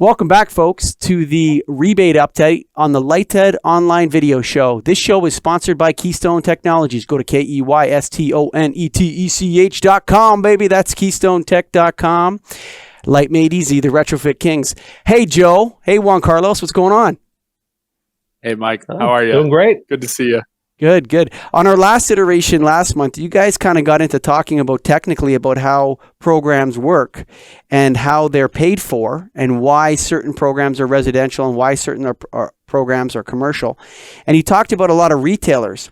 Welcome back, folks, to the Rebate Update on the Lighthead Online Video Show. This show is sponsored by Keystone Technologies. Go to KEYSTONETECH.com, baby. That's KeystoneTech.com. Light made easy, the Retrofit Kings. Hey, Joe. Hey, Juan Carlos. What's going on? Hey, Mike. How are you? Doing great. Good to see you. Good. On our last iteration last month, you guys kind of got into talking about technically about how programs work and how they're paid for and why certain programs are residential and why certain programs are commercial. And he talked about a lot of retailers.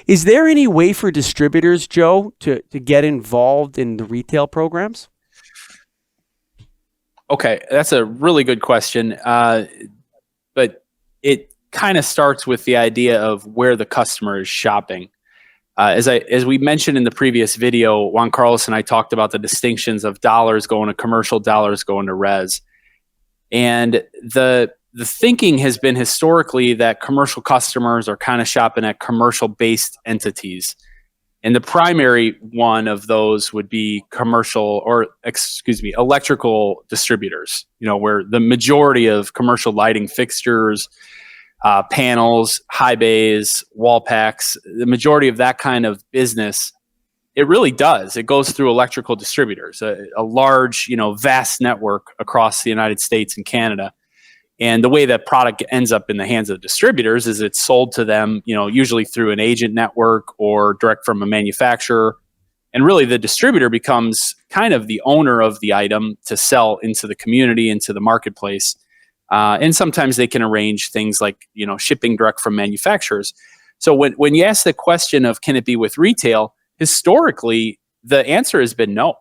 Is there any way for distributors, Joe, to get involved in the retail programs? Okay, that's a really good question. But it kind of starts with the idea of where the customer is shopping. As we mentioned in the previous video, Juan Carlos and I talked about the distinctions of dollars going to commercial, dollars going to res. And the thinking has been historically that commercial customers are kind of shopping at commercial-based entities. And the primary one of those would be electrical distributors, where the majority of commercial lighting fixtures, panels, high bays, wall packs, the majority of that kind of business, it really does. It goes through electrical distributors, a large, vast network across the United States and Canada. And the way that product ends up in the hands of distributors is it's sold to them, usually through an agent network or direct from a manufacturer. And really the distributor becomes kind of the owner of the item to sell into the community, into the marketplace. And sometimes they can arrange things like, shipping direct from manufacturers. So when you ask the question of can it be with retail, historically, the answer has been no.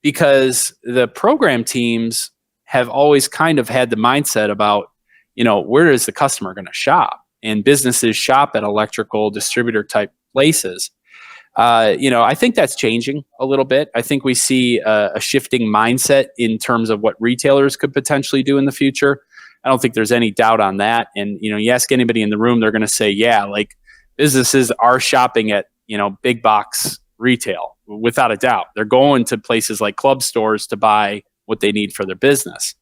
Because the program teams have always kind of had the mindset about, where is the customer going to shop? And businesses shop at electrical distributor type places. I think that's changing a little bit. I think we see a shifting mindset in terms of what retailers could potentially do in the future. I don't think there's any doubt on that. And, you ask anybody in the room, they're going to say, yeah, like businesses are shopping at, big box retail without a doubt. They're going to places like club stores to buy what they need for their business.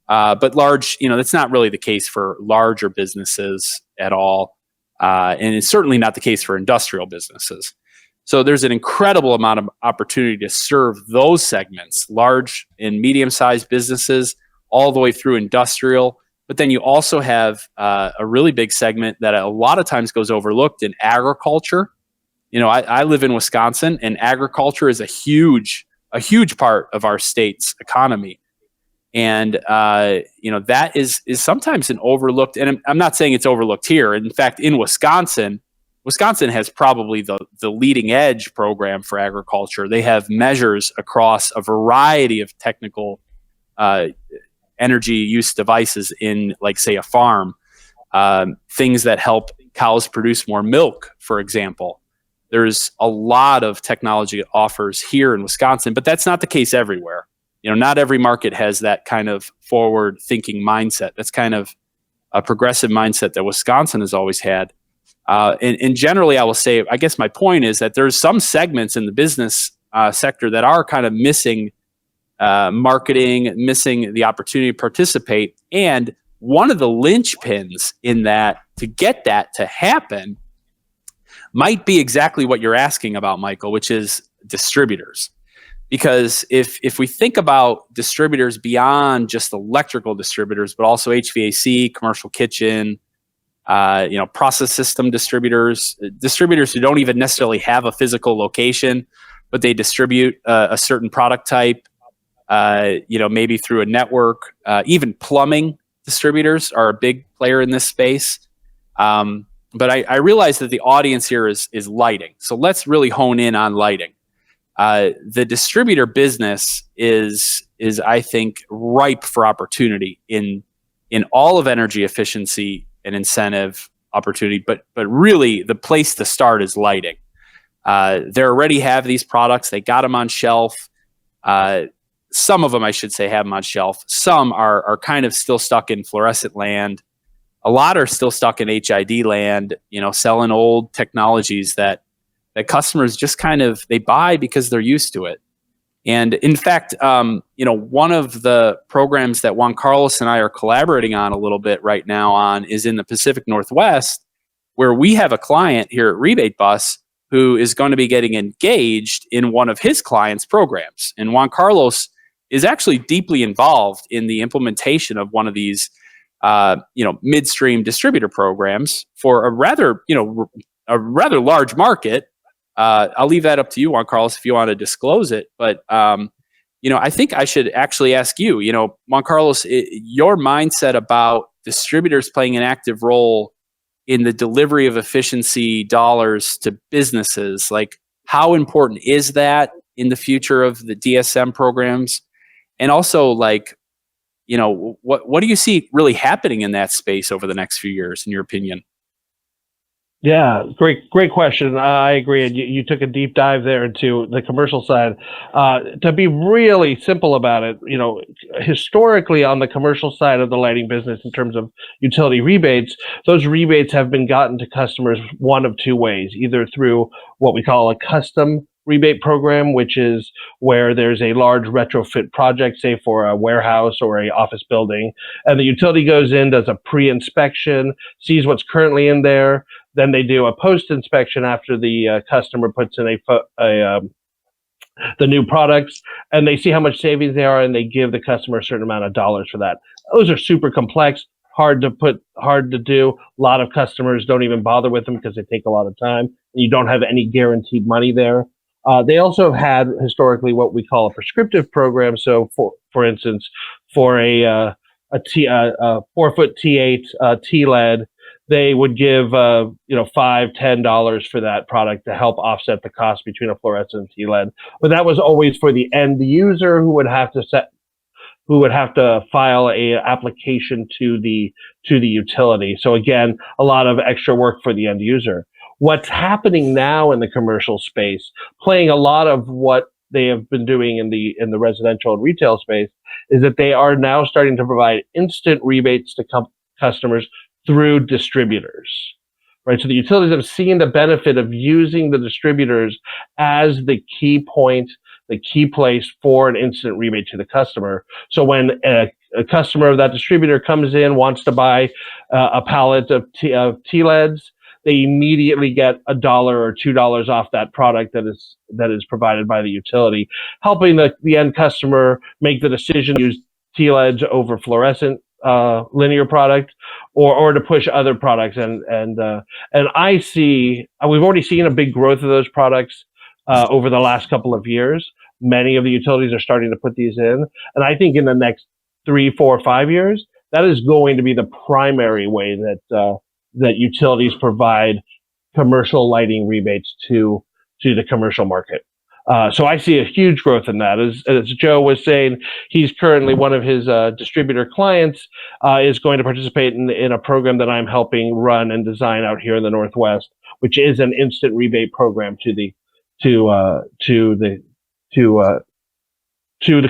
But large, that's not really the case for larger businesses at all. And it's certainly not the case for industrial businesses. So there's an incredible amount of opportunity to serve those segments, large and medium-sized businesses, all the way through industrial. But then you also have a really big segment that a lot of times goes overlooked in agriculture. I live in Wisconsin, and agriculture is a huge part of our state's economy. And, that is sometimes an overlooked, and I'm not saying it's overlooked here. In fact, in Wisconsin has probably the leading edge program for agriculture. They have measures across a variety of technical energy use devices in, like, say, a farm. Things that help cows produce more milk, for example. There's a lot of technology offers here in Wisconsin, but that's not the case everywhere. Not every market has that kind of forward-thinking mindset. That's kind of a progressive mindset that Wisconsin has always had. And generally, I will say, I guess my point is that there's some segments in the business sector that are kind of missing marketing, missing the opportunity to participate. And one of the linchpins in that, to get that to happen, might be exactly what you're asking about, Michael, which is distributors. Because if we think about distributors beyond just electrical distributors, but also HVAC, commercial kitchen, process system distributors who don't even necessarily have a physical location, but they distribute a certain product type, maybe through a network. Even plumbing distributors are a big player in this space. But I realize that the audience here is lighting. So let's really hone in on lighting. The distributor business is I think ripe for opportunity in all of energy efficiency and incentive opportunity, but really the place to start is lighting. They already have these products. They got them on shelf. Some of them, I should say, have them on shelf. Some are kind of still stuck in fluorescent land. A lot are still stuck in HID land, selling old technologies that customers just kind of, they buy because they're used to it. And in fact, one of the programs that Juan Carlos and I are collaborating on a little bit right now on is in the Pacific Northwest, where we have a client here at Rebate Bus who is going to be getting engaged in one of his clients' programs. And Juan Carlos is actually deeply involved in the implementation of one of these, midstream distributor programs for a rather large market. I'll leave that up to you, Juan Carlos, if you want to disclose it. But I think I should actually ask you, Juan Carlos, your mindset about distributors playing an active role in the delivery of efficiency dollars to businesses. Like, how important is that in the future of the DSM programs? And also, what do you see really happening in that space over the next few years, in your opinion? Yeah, great question. I agree. And you took a deep dive there into the commercial side. To be really simple about it, historically on the commercial side of the lighting business, in terms of utility rebates, those rebates have been gotten to customers one of two ways: either through what we call a custom rebate program, which is where there's a large retrofit project, say for a warehouse or a office building, and the utility goes in, does a pre-inspection, sees what's currently in there. Then they do a post-inspection after the customer puts in the new products, and they see how much savings they are, and they give the customer a certain amount of dollars for that. Those are super complex, hard to do. A lot of customers don't even bother with them because they take a lot of time, and you don't have any guaranteed money there. They also have had historically what we call a prescriptive program. So, for instance, for a 4-foot T8 T-LED, they would give $5, $10 for that product to help offset the cost between a fluorescent and T-LED. But that was always for the end user who would have to file a application to the utility. So again, a lot of extra work for the end user. What's happening now in the commercial space, playing a lot of what they have been doing in the residential and retail space, is that they are now starting to provide instant rebates to customers through distributors, right? So the utilities have seen the benefit of using the distributors as the key point, the key place for an instant rebate to the customer. So when a customer of that distributor comes in, wants to buy a pallet of T-LEDs, they immediately get $1 or $2 off that product that is provided by the utility, helping the end customer make the decision to use T-LEDs over fluorescent linear product, or to push other products. And I see, we've already seen a big growth of those products over the last couple of years. Many of the utilities are starting to put these in, and I think in the next 3, 4, 5 years, that is going to be the primary way that utilities provide commercial lighting rebates to the commercial market. So I see a huge growth in that. As Joe was saying, he's currently, one of his distributor clients is going to participate in a program that I'm helping run and design out here in the Northwest, which is an instant rebate program to the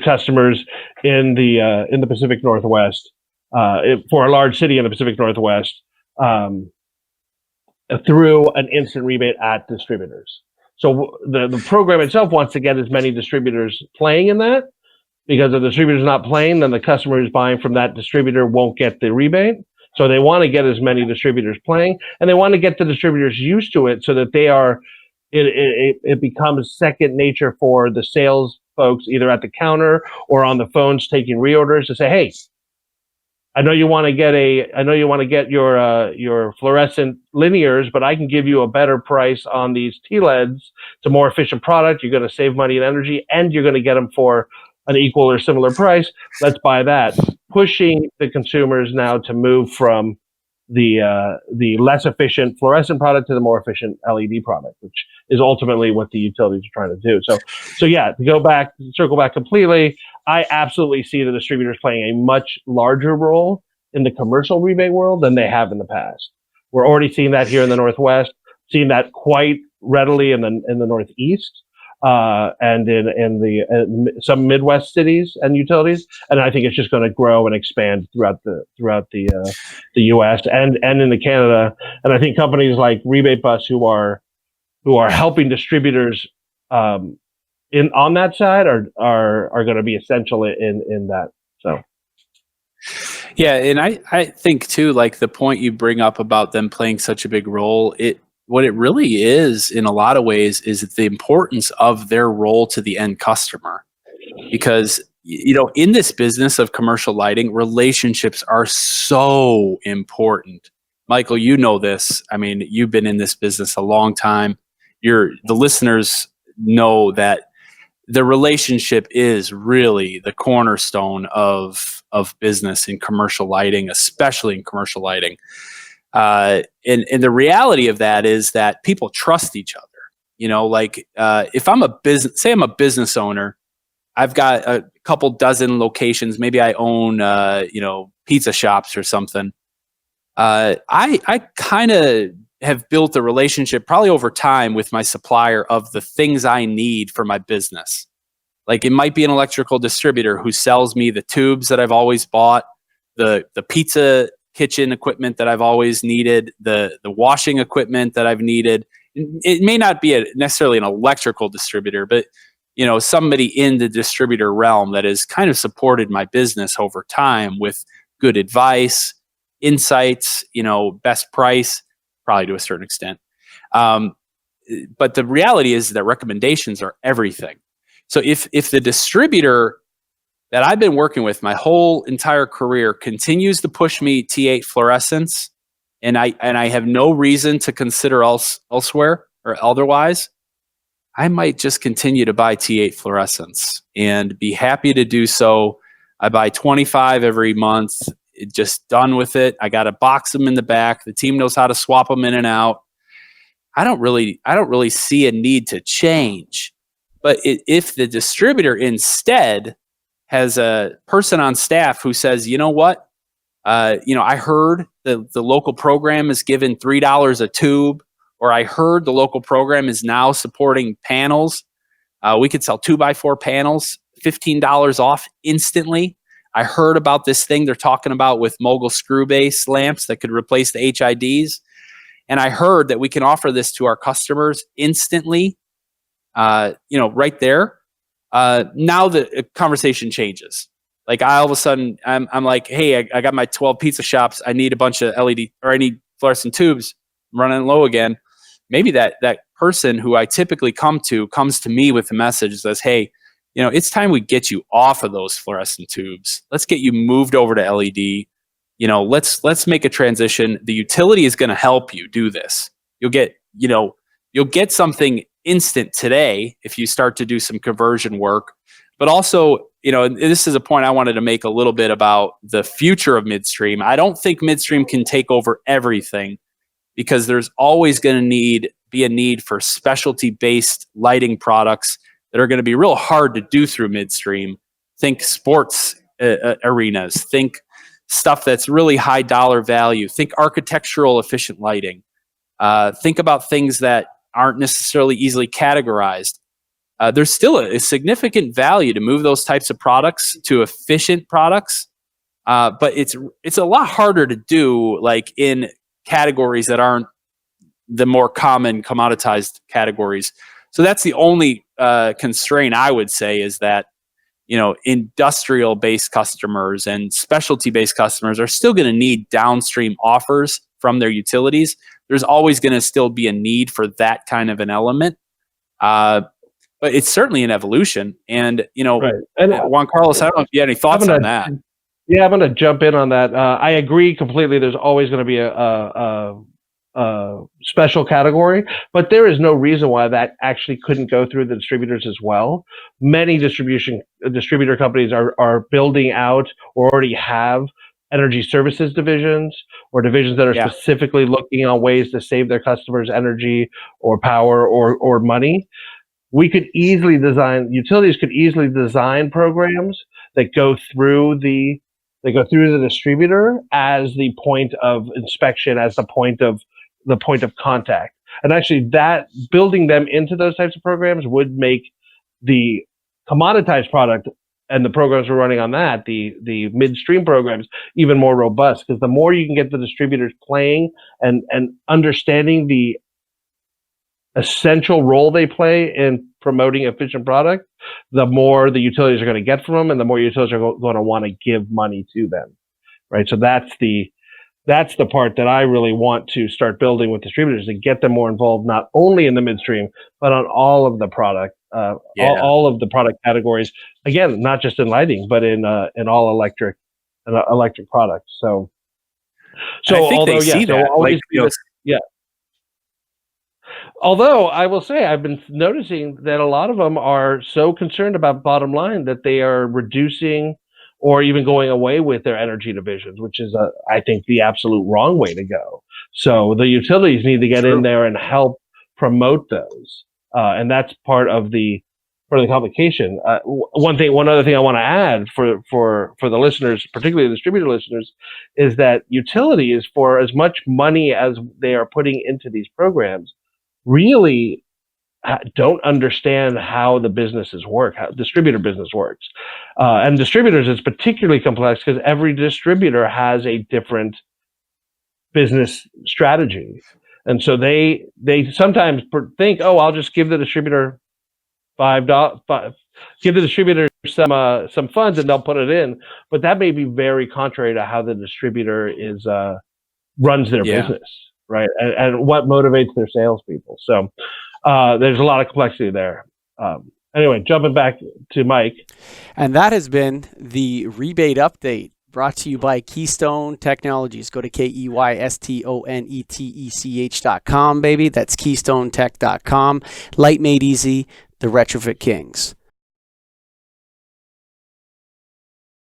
customers in the Pacific Northwest, for a large city in the Pacific Northwest, through an instant rebate at distributors. So the program itself wants to get as many distributors playing in that, because if the distributor's not playing, then the customer who's buying from that distributor won't get the rebate. So they want to get as many distributors playing, and they want to get the distributors used to it so that it becomes second nature for the sales folks, either at the counter or on the phones taking reorders, to say, hey, I know you want to get your fluorescent linears, but I can give you a better price on these T-LEDs. It's a more efficient product. You're going to save money and energy, and you're going to get them for an equal or similar price. Let's buy that. Pushing the consumers now to move from the less efficient fluorescent product to the more efficient LED product, which is ultimately what the utilities are trying to do. So yeah, to circle back completely, I absolutely see the distributors playing a much larger role in the commercial rebate world than they have in the past. We're already seeing that here in the Northwest, seeing that quite readily in the Northeast, and in some Midwest cities and utilities, and I think it's just going to grow and expand throughout the U.S. and into Canada. And I think companies like Rebate Bus, who are helping distributors in on that side are going to be essential in that. So. Yeah, and I think too, like the point you bring up about them playing such a big role, what it really is in a lot of ways is the importance of their role to the end customer. Because in this business of commercial lighting, relationships are so important. Michael, you know this. I mean, you've been in this business a long time. The listeners know that the relationship is really the cornerstone of business in commercial lighting, especially in commercial lighting. And the reality of that is that people trust each other. If I'm say I'm a business owner, I've got a couple dozen locations. Maybe I own, pizza shops or something. I kind of have built a relationship probably over time with my supplier of the things I need for my business. Like it might be an electrical distributor who sells me the tubes that I've always bought, the pizza kitchen equipment that I've always needed, the washing equipment that I've needed. It may not be necessarily an electrical distributor, but somebody in the distributor realm that has kind of supported my business over time with good advice, insights, best price, probably to a certain extent. But the reality is that recommendations are everything. So if the distributor that I've been working with my whole entire career continues to push me T8 fluorescents, and I have no reason to consider elsewhere or otherwise, I might just continue to buy T8 fluorescents and be happy to do so. I buy 25 every month. Just done with it. I got to box them in the back. The team knows how to swap them in and out. I don't really see a need to change. But if the distributor instead has a person on staff who says, you know what, I heard the local program is given $3 a tube, or I heard the local program is now supporting panels. We could sell 2x4 panels, $15 off instantly. I heard about this thing they're talking about with mogul screw base lamps that could replace the HIDs. And I heard that we can offer this to our customers instantly, right there. Now the conversation changes. Like all of a sudden I'm like, hey, I got my 12 pizza shops. I need a bunch of LED, or I need fluorescent tubes. I'm running low again. Maybe that person who I typically comes to me with a message that says, hey, it's time we get you off of those fluorescent tubes. Let's get you moved over to LED. Let's make a transition. The utility is going to help you do this. You'll get something instant today if you start to do some conversion work. But also, and this is a point I wanted to make a little bit about the future of midstream. I don't think midstream can take over everything, because there's always going to be a need for specialty-based lighting products that are going to be real hard to do through midstream. Think sports arenas. Think stuff that's really high dollar value. Think architectural efficient lighting. Think about things that aren't necessarily easily categorized. There's still a significant value to move those types of products to efficient products, but it's a lot harder to do, like in categories that aren't the more common commoditized categories. So that's the only constraint I would say, is that industrial based customers and specialty based customers are still going to need downstream offers from their utilities. There's always going to still be a need for that kind of an element. But it's certainly an evolution. And, Right. And Juan Carlos, I don't know if you had any thoughts on that. Yeah, I'm going to jump in on that. I agree completely. There's always going to be a special category, but there is no reason why that actually couldn't go through the distributors as well. Many distributor companies are building out or already have energy services divisions, or divisions that are specifically looking on ways to save their customers energy or power or money. Utilities could easily design programs that go through the distributor as the point of inspection, as the point of contact. And actually, that building them into those types of programs would make the commoditized product and the programs we're running on that, the midstream programs, even more robust, because the more you can get the distributors playing and understanding the essential role they play in promoting efficient product, the more the utilities are going to get from them, and the more utilities are going to want to give money to them, right? So that's the part that I really want to start building with distributors, to get them more involved, not only in the midstream, but on all of the product, all of the product categories. Again, not just in lighting, but in all electric products. So I think they see that. Always yeah. Although I will say, I've been noticing that a lot of them are so concerned about bottom line that they are reducing or even going away with their energy divisions, which is, I think, the absolute wrong way to go. So the utilities need to get in there and help promote those, and that's part of the complication. One other thing I want to add for the listeners, particularly the distributor listeners, is that utilities, for as much money as they are putting into these programs, really don't understand how the businesses work, how distributor business works. And distributors is particularly complex because every distributor has a different business strategy. And so they sometimes think, oh, I'll just give the distributor give the distributor some funds and they'll put it in. But that may be very contrary to how the distributor runs their business, right? And what motivates their salespeople. So there's a lot of complexity there. Anyway, jumping back to Mike. And that has been the rebate update, brought to you by Keystone Technologies. Go to KEYSTONETECH.com, baby. That's KeystoneTech.com. Light made easy, the Retrofit Kings.